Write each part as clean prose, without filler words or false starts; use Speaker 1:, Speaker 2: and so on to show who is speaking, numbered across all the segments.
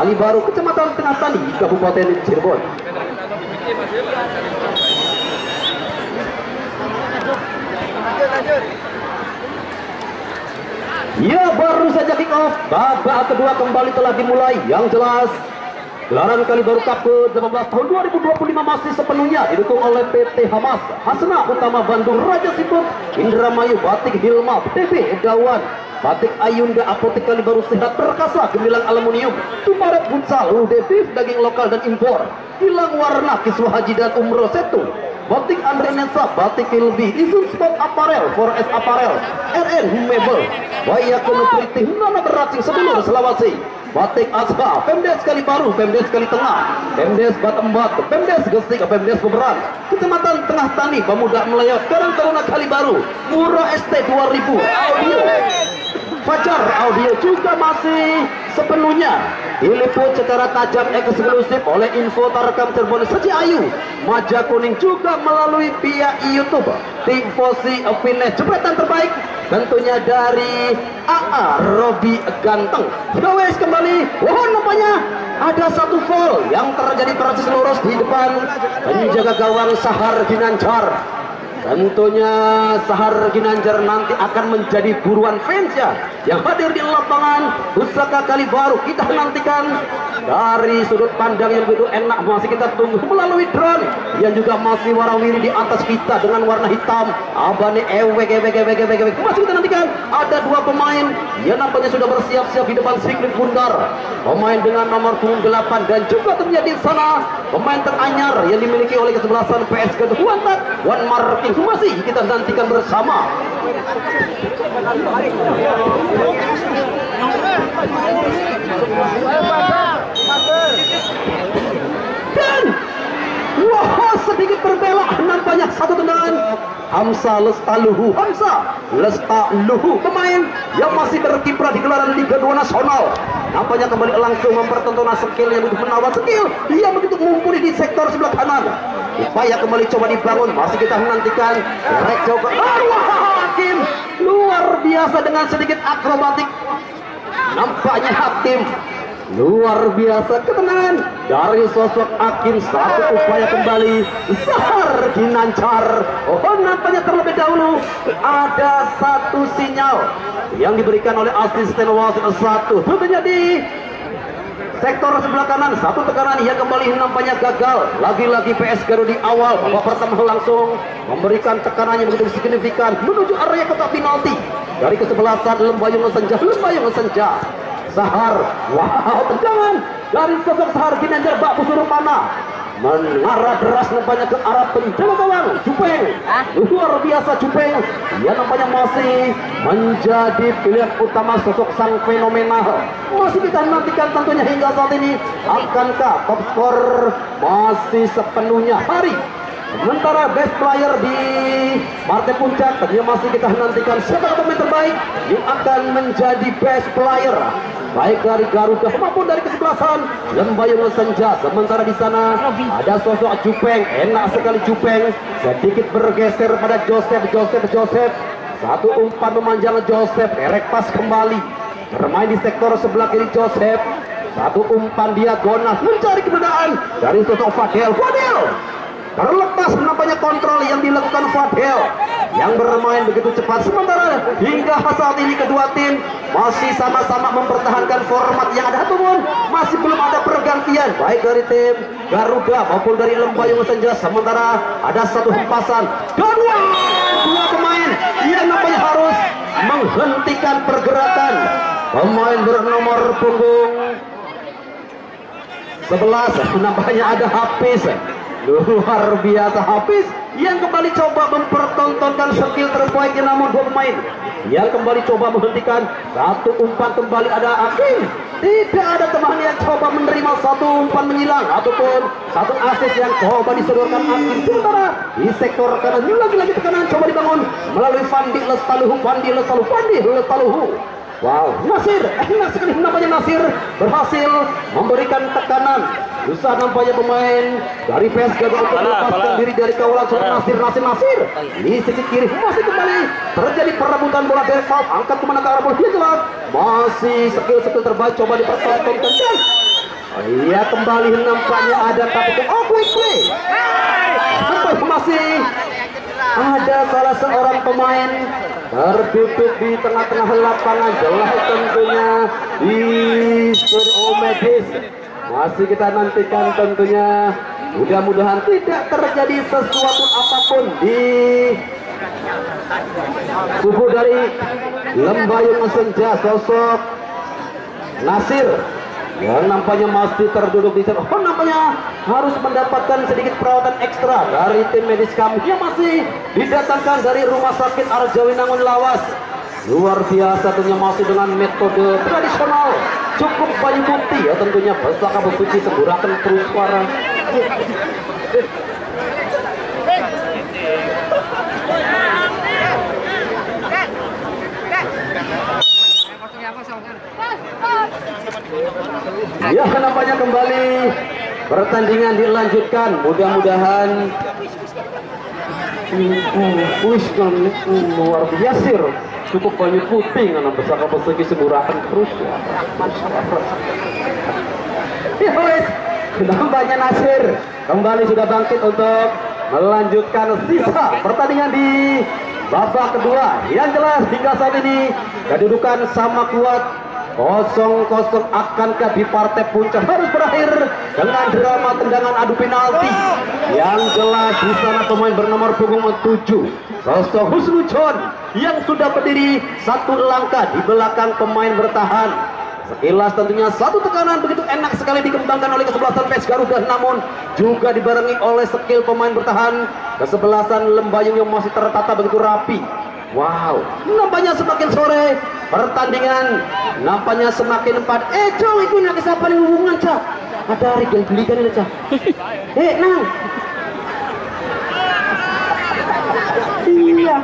Speaker 1: Kalibaru, Kecamatan Tengah Tani, Kabupaten Cirebon. Ya, baru saja kick off. Babak kedua kembali telah dimulai. Yang jelas, gelaran Kalibaru Cup ke-18 tahun 2025 masih sepenuhnya didukung oleh PT Hamas, Hasna Utama Bandung, Raja Siput, Indramayu, Batik Hilma, TB Edawan, Batik Ayunda, Apotek Kalibaru Sehat Perkasa, Gemilang Aluminium, Tumaret Futsal, UD Beef, daging lokal dan impor, Gilang Warna, Kiswah Haji dan Umroh Setu, Batik Andre Nensa, Batik Kilbi, Isun Sport Apparel, 4S Apparel, RN Mebel, Wayakono Pritih, Nana Beracing, Sedulur Selawasi, Batik Asha, Pemdes Kalibaru, Pemdes Kali Tengah, Pemdes Batembat, Pemdes Gesik, Pemdes Pemeran, Kecamatan Tengah Tani, Pemuda Melayu, Karang Taruna Kalibaru, Murah ST 2000, Audio, Fajar Audio juga masih sepenuhnya diliput secara tajam eksklusif oleh Info Tarekam Cirebon Seji Ayu, Maja Kuning, juga melalui via YouTube Tim Fosi Finish. Jepretan terbaik tentunya dari AA Robi Ganteng. Gawes kembali, wah nampaknya ada satu foul yang terjadi persis lurus di depan penjaga gawang Sahar Ginanjar. Tentunya Sahar Ginanjar nanti akan menjadi buruan fans ya yang hadir di lapangan Pusaka Kalibaru. Kita nantikan dari sudut pandang yang begitu enak, masih kita tunggu melalui drone yang juga masih warawiri di atas kita dengan warna hitam abane ewek. Masih kita nantikan ada dua pemain yang nampaknya sudah bersiap-siap di depan siklik bundar. Pemain dengan nomor punggung 8 dan juga terjadi di sana pemain teranyar yang dimiliki oleh kesebelasan PSG Huantat Wan Marking. Masih kita nantikan bersama. Dan wah, sedikit berbelok nampaknya satu tendangan Hamsa Lestaluhu, pemain yang masih berkiprah di gelaran Liga 2 Nasional, nampaknya kembali langsung mempertontonkan skill yang begitu menawan, skill yang begitu mumpuni di sektor sebelah kanan. Upaya kembali coba dibangun, masih kita menantikan direct coba. Hakim luar biasa dengan sedikit akrobatik. Nampaknya Hakim luar biasa, ketenangan dari sosok Hakim. Satu upaya kembali Sahar Ginanjar. Oh, nampaknya terlebih dahulu ada satu sinyal yang diberikan oleh asisten wasit satu. Tentunya di sektor sebelah kanan, satu tekanan yang kembali nampaknya gagal. Lagi-lagi PS Garuda di awal babak pertama langsung memberikan tekanan yang begitu signifikan menuju area kotak penalti dari kesebelasan Lembayung Senja. Sahar, wow, tendangan dari sosok Sahar Ginanjar bak busur panah mengarah deras nampaknya ke arah penjaga gawang Jupeng. Luar biasa Jupeng, dia nampaknya masih menjadi pilihan utama sosok sang fenomenal. Masih kita nantikan tentunya hingga saat ini, akankah top skor masih sepenuhnya Hari. Sementara best player di partai puncak tentunya masih kita nantikan siapa pemain terbaik yang akan menjadi best player, baik dari Garuda maupun dari kesebelasan Lembayung Senja. Sementara di sana ada sosok Jupeng, enak sekali Jupeng, sedikit bergeser pada Joseph. Satu umpan memanjang Joseph, erek pas kembali bermain di sektor sebelah kiri Joseph. Satu umpan diagonal mencari keberadaan dari sosok Fadel. Terlepas nampaknya kontrol yang dilakukan Fadel yang bermain begitu cepat. Sementara hingga saat ini kedua tim masih sama-sama mempertahankan format yang ada, ataupun masih belum ada pergantian baik dari tim Garuda maupun dari Lembayung Senja. Sementara ada satu hempasan dan dua pemain yang nampaknya harus menghentikan pergerakan. Pemain bernomor punggung 11 nampaknya ada Hafiz. Luar biasa Hafiz yang kembali coba mempertontonkan skill terbaiknya, namun dua pemain yang kembali coba menghentikan. Satu umpan kembali ada Hakim, tidak ada teman yang coba menerima satu umpan menyilang ataupun satu assist yang coba disodorkan Hakim. Sementara di sektor kanan lagi-lagi tekanan coba dibangun melalui Fandi Lestaluhu. Wow, Nasir, enak sekali nampaknya Nasir berhasil memberikan tekanan. Susah nampaknya pemain dari PSG untuk melepaskan diri dari kawalan seorang Nasir. Di sisi kiri masih kembali terjadi perebutan bola dari angkat kemana ke arah bola, dia jelas masih skill terbaik coba dipertontonkan. Iya, kembali nampaknya ada tapi quick play. Masih ada salah seorang pemain terduduk di tengah-tengah lapangan, jelas tentunya di Omedis. Masih kita nantikan tentunya, mudah-mudahan tidak terjadi sesuatu apapun di tubuh dari Lembayung Senja sosok Nasir yang nampaknya masih terduduk di sana. Oh, nampaknya harus mendapatkan sedikit perawatan ekstra dari tim medis kami yang masih didatangkan dari Rumah Sakit Arjawinangun Lawas. Luar biasa tentunya, masih dengan metode tradisional, cukup banyak bukti ya tentunya. Pusaka Besuci Semburakan terus suara. Ya, nampaknya kembali pertandingan dilanjutkan. Mudah-mudahan luar biasa, cukup banyak puting anak Pusaka Besuci Semburakan terus. Ya wes, nampaknya Nasir kembali sudah bangkit untuk melanjutkan sisa pertandingan di babak kedua. Yang jelas hingga saat ini kedudukan sama kuat 0-0. Akankah di partai puncak harus berakhir dengan drama tendangan adu penalti? Yang jelas di sana pemain bernomor punggung 7 sosok Husnujon yang sudah berdiri satu langkah di belakang pemain bertahan. Sekilas tentunya satu tekanan begitu enak sekali dikembangkan oleh kesebelasan PS Garuda, namun juga dibarengi oleh skill pemain bertahan kesebelasan Lembayung yang masih tertata begitu rapi. Wow, nampaknya semakin sore pertandingan nampaknya semakin empat. Cong, itu nak siapa nih hubungan cak? Ada Rigel belikan ini cak. Nang. Iya.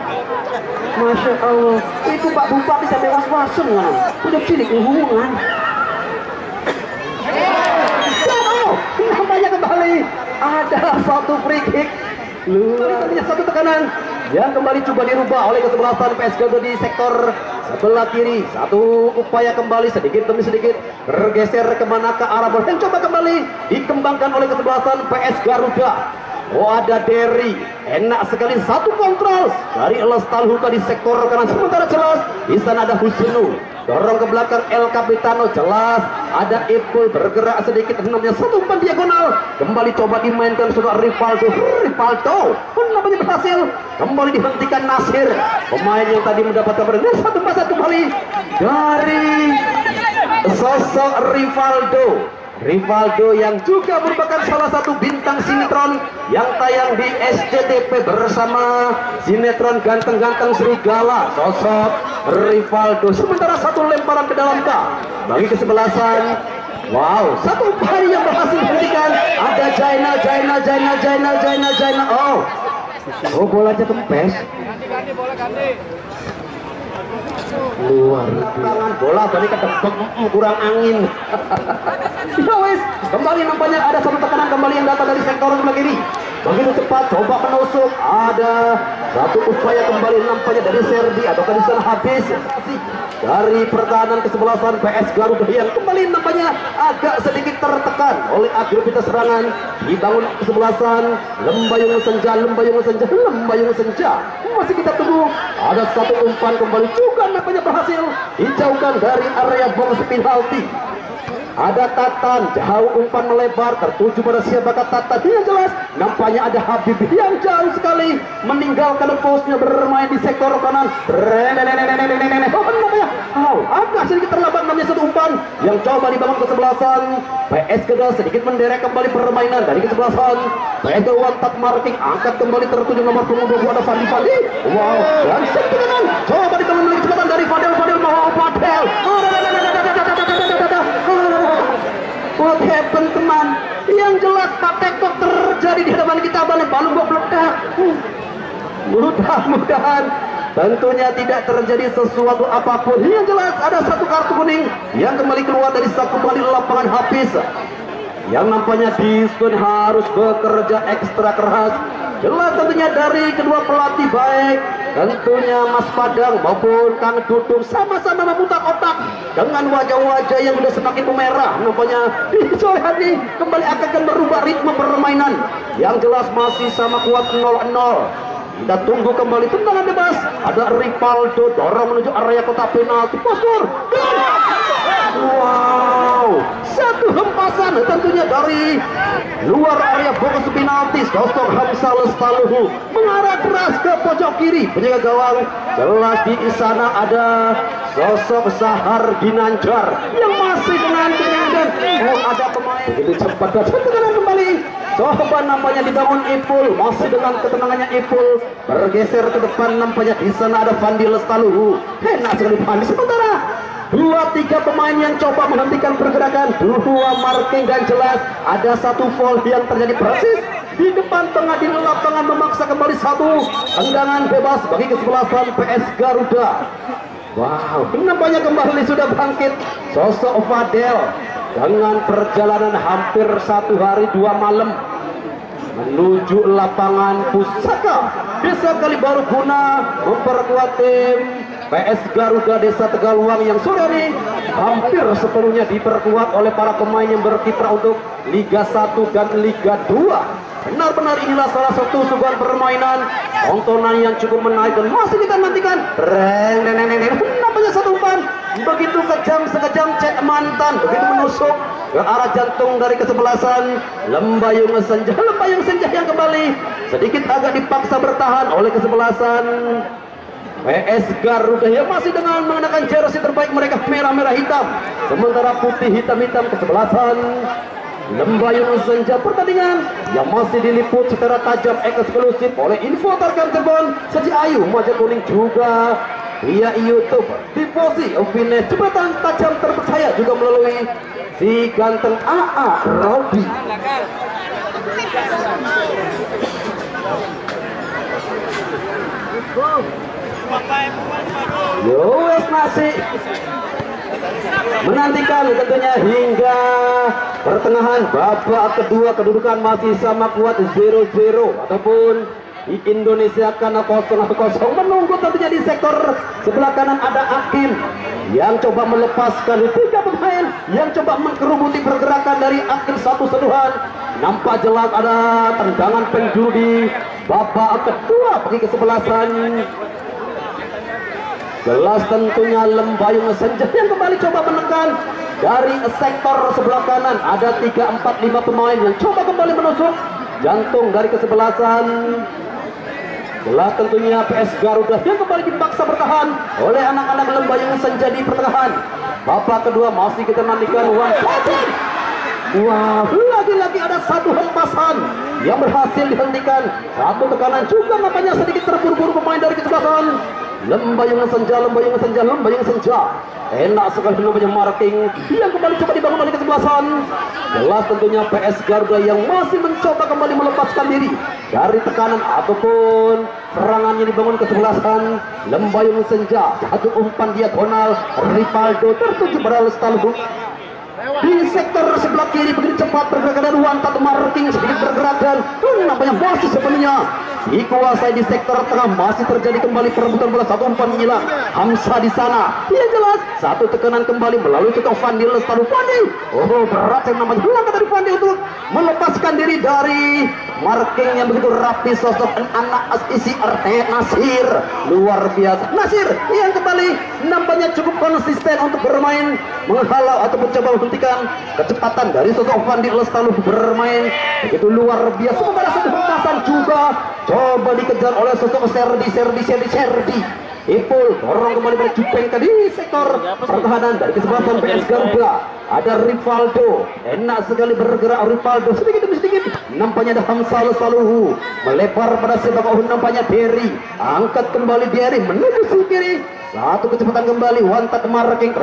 Speaker 1: Masya Allah, itu Pak Bupati sampai was-wasan kan? Udah cilik hubungan. Nampaknya kembali ada satu free kick. Luarnya satu tekanan yang kembali coba dirubah oleh kesebelasan PS Garuda di sektor sebelah kiri. Satu upaya kembali sedikit demi sedikit bergeser kemana ke arah bola, yang coba kembali dikembangkan oleh kesebelasan PS Garuda. Oh, ada Derry, enak sekali satu kontrol dari Lestal Huka di sektor kanan. Sementara jelas di sana ada Husnu, dorong ke belakang El Capitano, jelas ada Ipul bergerak sedikit, namanya satu umpan diagonal kembali coba dimainkan sudah Rivaldo pun namanya berhasil kembali dihentikan Nasir, pemain yang tadi mendapatkan berhenti. Satu pasang kembali dari sosok Rivaldo yang juga merupakan salah satu bintang sinetron yang tayang di SCTV bersama sinetron Ganteng-Ganteng Serigala, sosok Rivaldo. Sementara satu lemparan ke dalam kah bagi kesebelasan. Wow, satu upaya yang berhasil dihentikan. Ada Jaina. Oh, bolanya kempes. Ganti bola ganti. Luar biasa, bola tadi kedebek, kurang angin. Ya wes, kembali nampaknya ada satu tekanan kembali yang datang dari sektor sebelah kiri. Begitu cepat coba menusuk, ada satu upaya kembali nampaknya dari Serdi atau di sana habis dari pertahanan kesebelasan PS Garuda yang kembali nampaknya agak sedikit tertekan oleh aktivitas serangan dibangun kesebelasan Lembayung Senja. Masih kita tunggu, ada satu umpan kembali juga nampaknya berhasil dijauhkan dari area box penalti. Ada Tatan, jauh umpan melebar tertuju pada siapakah Tatan. Yang jelas nampaknya ada Habib yang jauh sekali meninggalkan posnya bermain di sektor kanan. Agak sedikit terlambat namanya satu umpan yang coba dibangun kesebelasan PS Garuda, sedikit menderek kembali permainan dari kesebelasan PS Garuda. One touch marking, angkat kembali tertuju nomor punggung 20 ada Fadli. Wow, dan sedikit kanan coba ditemukan memiliki kesempatan dari Fadel. What happened teman? Yang jelas Pak Tektok terjadi di hadapan kita, balik balung gua meledak. Mudah-mudahan tentunya tidak terjadi sesuatu apapun. Yang jelas ada satu kartu kuning yang kembali keluar dari kembali lapangan Hafiz, yang nampaknya Disun harus bekerja ekstra keras. Jelas tentunya dari kedua pelatih baik tentunya Mas Padang maupun Kang Dudung sama-sama memutar otak dengan wajah-wajah yang sudah semakin memerah. Nampaknya di sore hari kembali akan merubah ritme permainan. Yang jelas masih sama kuat 0-0. Kita tunggu kembali tendangan bebas. Ada Rivaldo dorong menuju area kotak penalti. Postur. Wow, satu hempasan tentunya dari luar area box penalti. Sosok Hamzah Lestaluhu mengarah keras ke pojok kiri penjaga gawang. Jelas di sana ada sosok Zahar Ginanjar yang masih dengan dan ada pemain begitu cepat dan tendangan kembali. Coba nampaknya dibangun Ipul, masih dengan ketenangannya Ipul bergeser ke depan. Nampaknya di sana ada Fandi Lestaluhu. Enak sekali Fandi. Sementara 2-3 pemain yang coba menghentikan pergerakan, 2 marking dan jelas ada satu foul yang terjadi persis di depan tengah di lapangan memaksa kembali satu tendangan bebas bagi kesebelasan PS Garuda. Wow, nampaknya kembali sudah bangkit sosok Fadel dengan perjalanan hampir 1 hari 2 malam menuju lapangan Pusaka Desa Kalibaru guna memperkuat tim PS Garuda Desa Tegaluang yang sore ini hampir sepenuhnya diperkuat oleh para pemain yang berkiprah untuk Liga 1 dan Liga 2. Benar-benar inilah salah satu suguhan permainan tontonan yang cukup menarik dan masih kita nantikan. Nampaknya satu umpan begitu kejam, sekejam cek mantan begitu menusuk ke arah jantung dari kesebelasan Lembayung Senja. Lembayung Senja yang kembali sedikit agak dipaksa bertahan oleh kesebelasan PS Garuda yang masih dengan mengenakan jersey terbaik mereka merah-merah hitam, sementara putih hitam-hitam kesebelasan Lembayung Senja. Pertandingan yang masih diliput secara tajam eksklusif oleh Info Tarkam Cirebon, Seji Ayu Maja Kuning juga via YouTube. Tifosi Opine jembatan tajam terpercaya juga melalui si ganteng AA Robi. Yowes masih menantikan tentunya hingga pertengahan babak kedua. Kedudukan masih sama kuat 0-0 ataupun di Indonesia karena 0-0. Menunggu tentunya di sektor sebelah kanan ada Akim yang coba melepaskan 3 pemain yang coba mengkerubuti pergerakan dari Akim. Satu sentuhan nampak jelas ada tendangan penjuru di babak kedua bagi kesebelasan jelas tentunya Lembayung Senja yang kembali coba menekan dari sektor sebelah kanan. Ada 3, 4, 5 pemain yang coba kembali menusuk jantung dari kesebelasan jelas tentunya PS Garuda yang kembali dipaksa bertahan oleh anak-anak Lembayung Senja di pertengahan. Babak kedua masih kita nantikan. Wah, lagi-lagi ada satu hempasan yang berhasil dihentikan. Satu tekanan juga nampaknya sedikit terburu-buru pemain dari kesebelasan Lembayung Senja. Enak sekali namanya marking yang kembali coba dibangun oleh kesebelasan jelas tentunya PS Garuda yang masih mencoba kembali melepaskan diri dari tekanan ataupun serangannya dibangun kesebelasan Lembayung Senja. Satu umpan diagonal Rivaldo tertuju pada Lestaluhu di sektor sebelah kiri begitu cepat pergerakan dan wantat marking sedikit bergerak dan nampaknya masih sepenuhnya dikuasai di sektor tengah. Masih terjadi kembali perebutan bola. Satu umpan menyilang Hamzah di sana. Yang jelas satu tekanan kembali melalui ketok Fandi Lestaluhu. Fandi, oh berat yang namanya langkah dari Fandi untuk melepaskan diri dari marking yang begitu rapi sosok anak isi RT Nasir. Luar biasa Nasir yang kembali nampaknya cukup konsisten untuk bermain menghalau atau mencoba menghentikan kecepatan dari sosok Fandi Lestaluhu bermain begitu luar biasa. Sementara satu hempasan juga coba dikejar oleh sosok Serdi. Ipul dorong kembali pada Jupeng di sektor pertahanan dari kesebelasan PS Garuda. Ada Rivaldo, enak sekali bergerak Rivaldo sedikit demi sedikit. Nampaknya ada Hamzah Lestaluhu melebar pada sepak bola. Nampaknya Derry angkat kembali Derry menuju sisi kiri. Satu kecepatan kembali wantat marking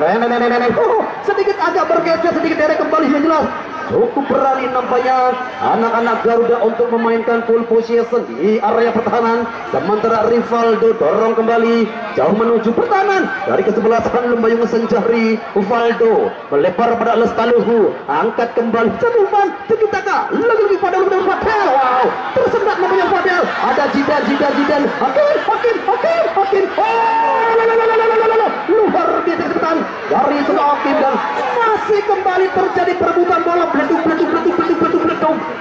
Speaker 1: sedikit agak bergeser sedikit Derry kembali yang jelas cukup berani nampaknya anak-anak Garuda untuk memainkan full position di area pertahanan. Sementara Rivaldo dorong kembali jauh menuju pertahanan dari kesebelasan Lembayung Senja. Rivaldo melebar pada Lestaluhu angkat kembali satu umpan tiki-taka lagi Fadel. Wow, tersendat namanya Fadel. Ada Jidan Hakim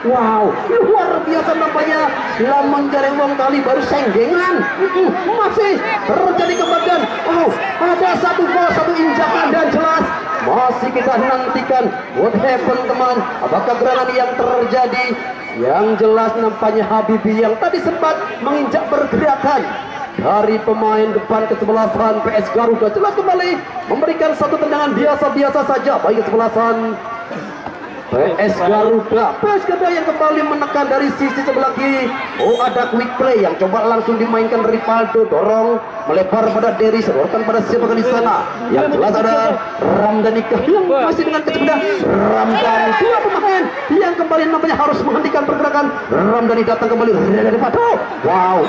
Speaker 1: Wow, luar biasa nampaknya. Lamun Jarewong kali baru senggengan. Masih terjadi kebanggaan. Wow, ada satu gol, satu injakan dan jelas masih kita nantikan what happen teman. Apakah gerangan yang terjadi? Yang jelas nampaknya Habibie yang tadi sempat menginjak pergerakan dari pemain depan kesebelasan PS Garuda jelas kembali memberikan satu tendangan biasa-biasa saja bagi kesebelasan PS Garuda. PS Garuda yang kembali menekan dari sisi sebelah kiri. Oh, ada quick play yang coba langsung dimainkan Rivaldo, dorong melebar pada Dery, sedorkan pada siapa di sana. Yang jelas ada Ramdhani yang masih dengan kecepatan. Ramdhani, dua pemain yang kembali nampaknya harus menghentikan pergerakan. Ramdhani datang kembali dari Pado. Wow,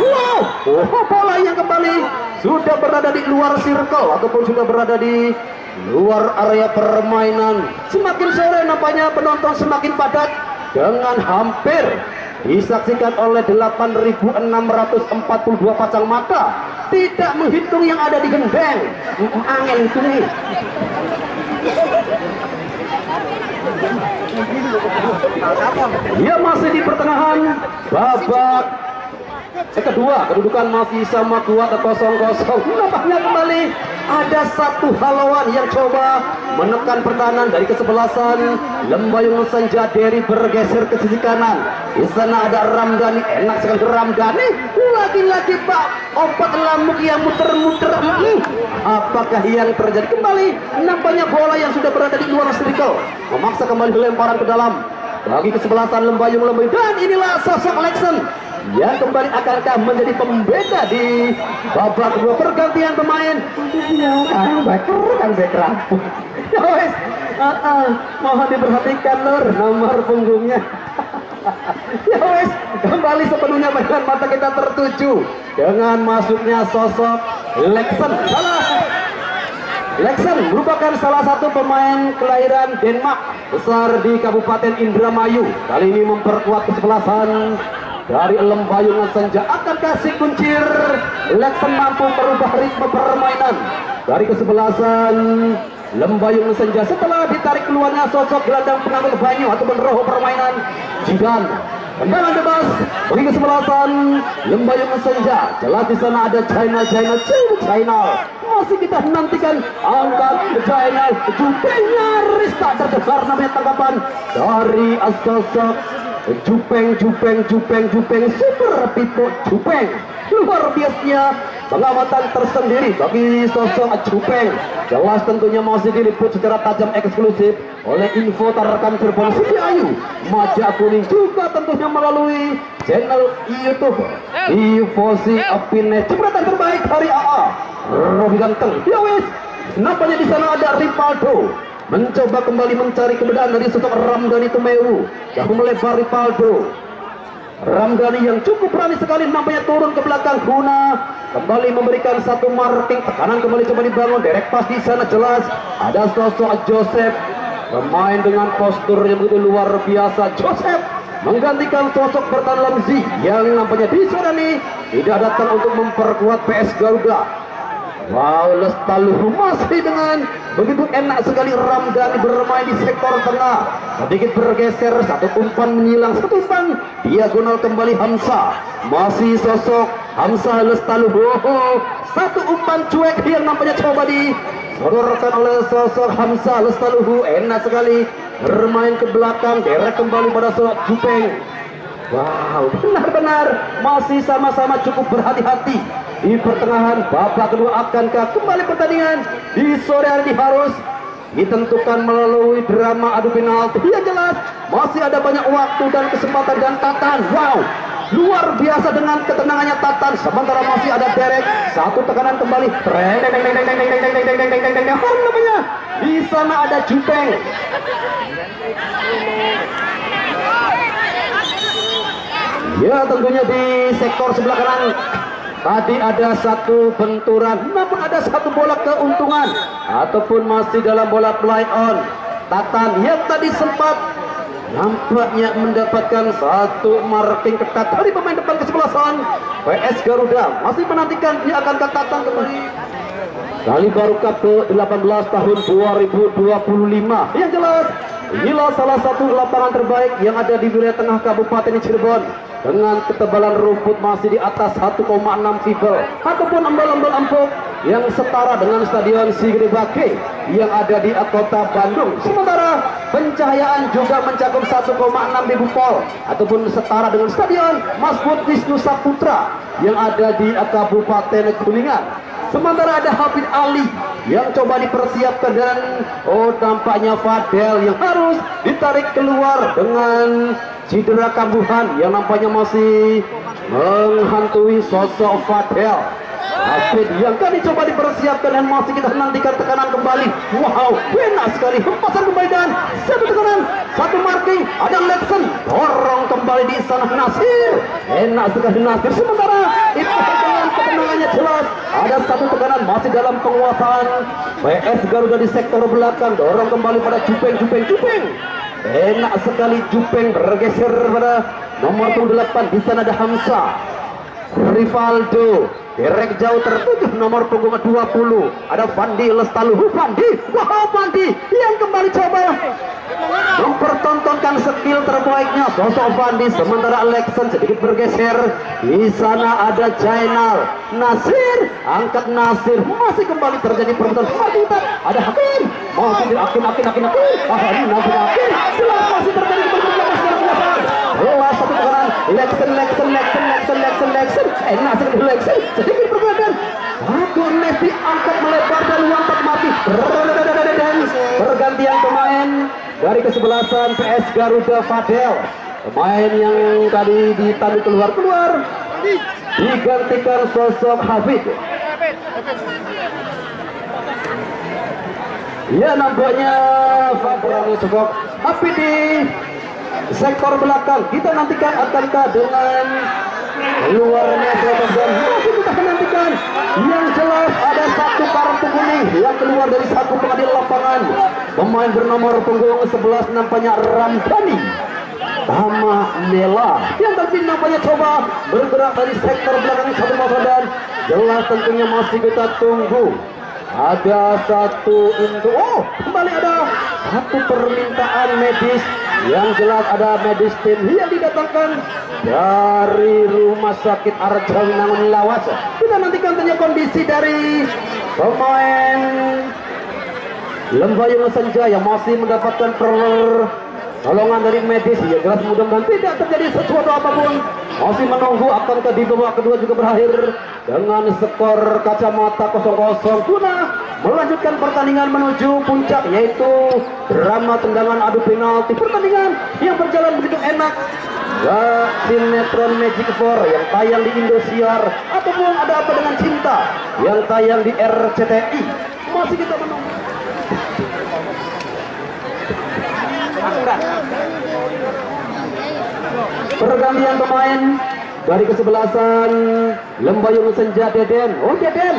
Speaker 1: bola yang kembali sudah berada di luar circle ataupun sudah berada di luar area permainan. Semakin sore nampaknya penonton semakin padat dengan hampir disaksikan oleh 8.642 pasang mata. Tidak menghitung yang ada di gendeng. Angin hitungnya. Dia masih di pertengahan babak kedua, kedudukan masih sama kuat 0-0. Nampaknya kembali ada satu halauan yang coba menekan pertahanan dari kesebelasan Lembayung Senja. Dery bergeser ke sisi kanan. Di sana ada Ramdhani, enak sekali Ramdhani. Lagi-lagi Pak, obat lamuk yang muter-muter. Apakah yang terjadi kembali? Nampaknya bola yang sudah berada di luar circle memaksa kembali lemparan ke dalam bagi kesebelasan Lembayung. Dan inilah sosok Lexon yang kembali akankah menjadi pembeda di babak kedua. Pergantian pemain. Kan back rapuh. Ya wes, mohon diperhatikan Lur nomor punggungnya. Ya wes, kembali sepenuhnya dengan mata kita tertuju dengan masuknya sosok Lexon. Lexon merupakan salah satu pemain kelahiran Denmark, besar di Kabupaten Indramayu. Kali ini memperkuat kesebelasan dari Lembayung Senja. Akankah si kuncir Lexon mampu merubah ritme permainan dari kesebelasan Lembayung Senja setelah ditarik keluarnya sosok gelandang pengambil banyu ataupun roh permainan Jidan. Tendangan bebas bagi kesebelasan Lembayung Senja. Jelas di sana ada China. Masih kita nantikan angkat China. Jupeng nyaris tak terdengar namanya tanggapan dari sosok Jupeng Super Pipo Jupeng. Luar biasanya pengamatan tersendiri bagi sosok Jupeng. Jelas tentunya masih diliput secara tajam eksklusif oleh info rekan Cirebon Siti Ayu Maja Kuning, juga tentunya melalui channel YouTube Ivosi Opine. Jepretan terbaik dari AA Robi Ganteng. Ya wis, nampaknya di sana ada Rivaldo mencoba kembali mencari kebenaran dari sosok Ramdhani Tumewu. Jauh melebar Rivaldo. Ramdhani yang cukup berani sekali nampaknya turun ke belakang guna kembali memberikan satu marking. Tekanan kembali coba dibangun. Derek pas di sana jelas ada sosok Joseph, pemain dengan postur yang begitu luar biasa. Joseph menggantikan sosok Bertan Lamzi yang nampaknya di sore ini tidak datang untuk memperkuat PS Garuda. Wow, Lestaluhu masih dengan begitu enak sekali Ramdhani bermain di sektor tengah. Sedikit bergeser, satu umpan menyilang, satu umpan diagonal kembali Hamsa. Masih sosok Hamsa Lestaluhu. Satu umpan cuek yang nampaknya coba disodorkan oleh sosok Hamsa Lestaluhu. Enak sekali bermain ke belakang, derek kembali pada sosok Jupeng. Wow, benar-benar masih sama-sama cukup berhati-hati di pertengahan babak kedua. Akankah kembali pertandingan di sore hari ini harus ditentukan melalui drama adu penalti? Ya jelas masih ada banyak waktu dan kesempatan dan Tatan. Wow, luar biasa dengan ketenangannya Tatan. Sementara masih ada Derek, satu tekanan kembali. Namanya di sana ada Jupeng. Ya tentunya di sektor sebelah kanan tadi ada satu benturan, namun ada satu bola keuntungan ataupun masih dalam bola play on. Tatan yang tadi sempat nampaknya mendapatkan satu marking ketat dari pemain depan kesebelasan PS Garuda. Masih menantikan dia akan Tatan kembali kali baru ke 18 tahun 2025. Yang jelas Inilah salah satu lapangan terbaik yang ada di wilayah tengah Kabupaten Cirebon dengan ketebalan rumput masih di atas 1,6 fibel ataupun embal-embal empuk yang setara dengan Stadion Sigri Bake yang ada di kota Bandung. Sementara pencahayaan juga mencakup 1,6 ribu volt ataupun setara dengan Stadion Masbud Wisnu Saputra yang ada di Kabupaten Kuningan. Sementara ada Habib Ali yang coba dipersiapkan dan tampaknya Fadel yang harus ditarik keluar dengan cedera kambuhan yang nampaknya masih menghantui sosok Fadel. Habib yang kali coba dipersiapkan dan masih kita nantikan tekanan kembali. Wow, enak sekali hempasan kembali dan satu tekanan, satu marking, ada Lexen dorong kembali di sana Nasir. Enak sekali Nasir. Sementara itu ketenangannya jelas. Ada satu tekanan masih dalam penguasaan PS Garuda di sektor belakang, dorong kembali pada Jupeng. Enak sekali Jupeng bergeser pada nomor 8. Di sana ada Hamzah, Rivaldo, derek jauh tertuju nomor punggung 20. Ada Fandi Lestaluhu, Fandi yang kembali coba mempertontonkan skill terbaiknya sosok Fandi. Sementara Alexan sedikit bergeser. Di sana ada Jainal, Nasir, angkat Nasir, masih kembali terjadi perebutan. Ada Hakim, masih Hakim, Hakim, masih terjadi perebutan. Satu tekanan, Lexen, Nasir Lexen, sedikit perbedaan. Satu Messi angkat melebar dan lompat mati. Pergantian pemain dari kesebelasan PS Garuda Fadel, pemain yang tadi ditarik keluar digantikan sosok Habib. Ya, nampaknya Fadel sosok Habib di sektor belakang. Kita nantikan akankah dengan keluarnya dan masih kita nantikan. Yang jelas ada satu kartu kuning yang keluar dari satu pengadil lapangan. Pemain bernomor punggung 11 nampaknya Ramdhani Nela yang tadi nampaknya coba bergerak dari sektor belakang satu masa dan jelas tentunya masih kita tunggu. Ada satu kembali ada satu permintaan medis. Yang jelas ada medis tim yang didatangkan dari Rumah Sakit Arjuna Lawas. Kita nantikan tanya kondisi dari pemain Lembayung Senja yang masih mendapatkan pertolongan dari medis. Ya jelas mudah-mudahan tidak terjadi sesuatu apapun. Masih menunggu akankah di babak kedua juga berakhir dengan skor kacamata 0-0 guna melanjutkan pertandingan menuju puncak, yaitu drama tendangan adu penalti. Pertandingan yang berjalan begitu enak. Sinetron Magic 4 yang tayang di Indosiar ataupun Ada Apa Dengan Cinta yang tayang di RCTI. Masih kita menunggu. Pergantian pemain dari kesebelasan Lembayung Senja Deden. Deden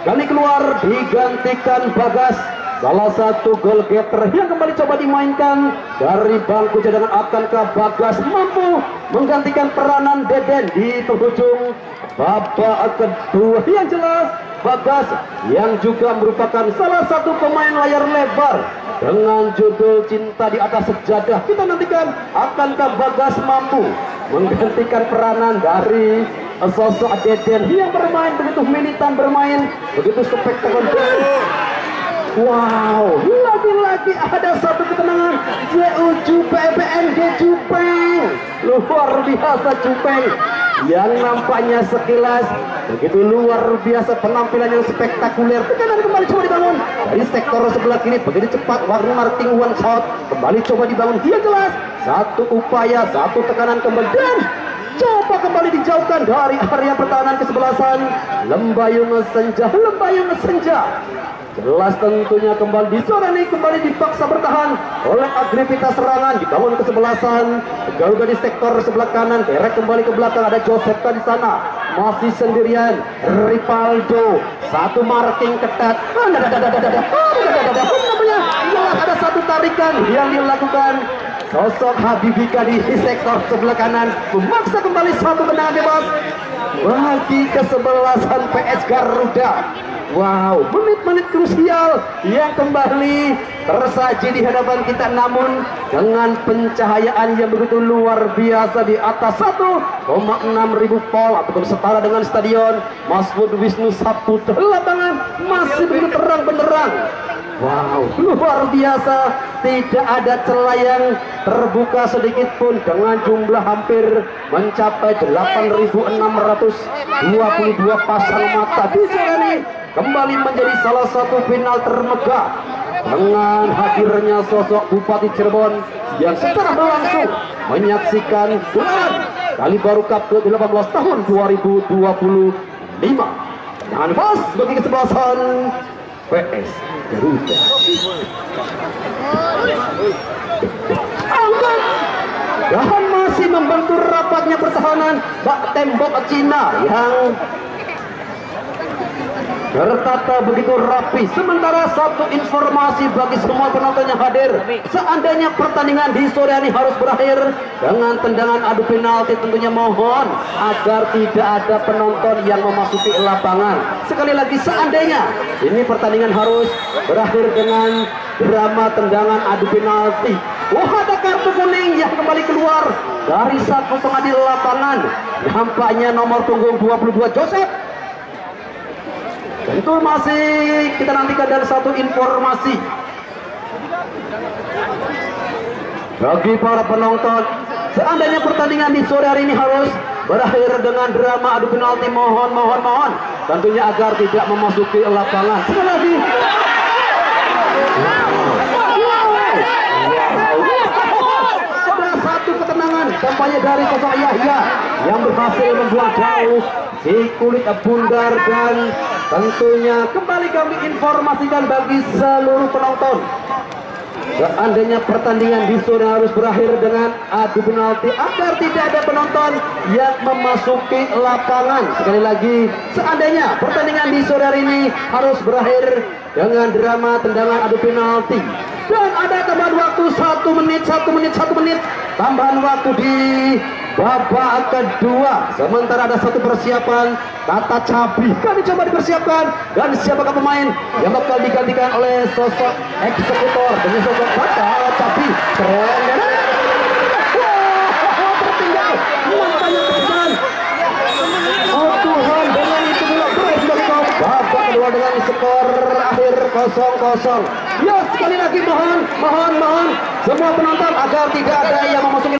Speaker 1: kali keluar digantikan Bagas, salah satu goal getter yang kembali coba dimainkan dari bangku cadangan. Akankah Bagas mampu menggantikan peranan Deden di penghujung babak kedua? Yang jelas Bagas yang juga merupakan salah satu pemain layar lebar dengan judul Cinta di Atas Sejadah. Kita nantikan akankah Bagas mampu menggantikan peranan dari sosok Deden yang bermain begitu militan, bermain begitu spektakuler. Wow, lagi-lagi ada satu ketenangan. Jupeng, luar biasa Jupeng yang nampaknya sekilas begitu luar biasa, penampilan yang spektakuler. Tekanan kembali coba dibangun dari sektor sebelah kiri begitu cepat. Warna marking one shot kembali coba dibangun. Dia jelas satu upaya, satu tekanan kembali dan coba kembali dijauhkan dari area pertahanan kesebelasan Lembayung Senja. Jelas tentunya kembali di zona ini kembali dipaksa bertahan oleh aktivitas serangan dibangun kesebelasan Garuda di sektor sebelah kanan. Derek kembali ke belakang, ada Joseph di sana masih sendirian. Rivaldo satu marking ketat. Jelas ada satu tarikan yang dilakukan sosok Habibika di sektor sebelah kanan, memaksa kembali satu tendangan bebas bagi kesebelasan PS Garuda. Wow, menit-menit krusial yang kembali tersaji di hadapan kita, namun dengan pencahayaan yang begitu luar biasa di atas 1,6.000 volt ataupun setara dengan stadion Masmud Wisnu Saputra. Lapangan masih begitu terang benderang. Wow, luar biasa, tidak ada celah yang terbuka sedikit pun dengan jumlah hampir mencapai 8.622 pasang mata. Di sini kembali menjadi salah satu final termegah dengan hadirnya sosok Bupati Cirebon yang secara langsung menyaksikan gelaran Kali Baru Cup ke-18 tahun 2025. Jangan pas bagi kesebelasan PS Garuda. Angkat dan masih membantu rapatnya pertahanan bak tembok Cina yang tertata begitu rapi. Sementara satu informasi bagi semua penonton yang hadir, seandainya pertandingan di sore ini harus berakhir dengan tendangan adu penalti, tentunya mohon agar tidak ada penonton yang memasuki lapangan. Sekali lagi, seandainya ini pertandingan harus berakhir dengan drama tendangan adu penalti. Wah, ada kartu kuning yang kembali keluar dari satu pengadil lapangan. Nampaknya nomor punggung 22 Joseph. Tentu masih kita nantikan dan satu informasi bagi para penonton, seandainya pertandingan di sore hari ini harus berakhir dengan drama adu penalti, mohon tentunya agar tidak memasuki lapangan. Sekali lagi, ada satu ketenangan tampaknya dari sosok Yahya yang berhasil membuang jauh di kulit bundar, dan tentunya kembali kami informasikan bagi seluruh penonton, seandainya pertandingan di sore harus berakhir dengan adu penalti agar tidak ada penonton yang memasuki lapangan. Sekali lagi, seandainya pertandingan di sore hari ini harus berakhir dengan drama tendangan adu penalti, dan ada tambahan waktu 1 menit tambahan waktu di babak kedua. Sementara ada satu persiapan Tata Cabi kami coba dipersiapkan, dan siapakah pemain yang bakal digantikan oleh sosok eksekutor dengan sosok Tata Cabi. Tertinggal nampaknya kesan. Oh Tuhan, dengan itu bola berhasil babak kedua dengan skor akhir 0-0. Ya, sekali lagi mohon semua penonton agar tidak ada yang memasuki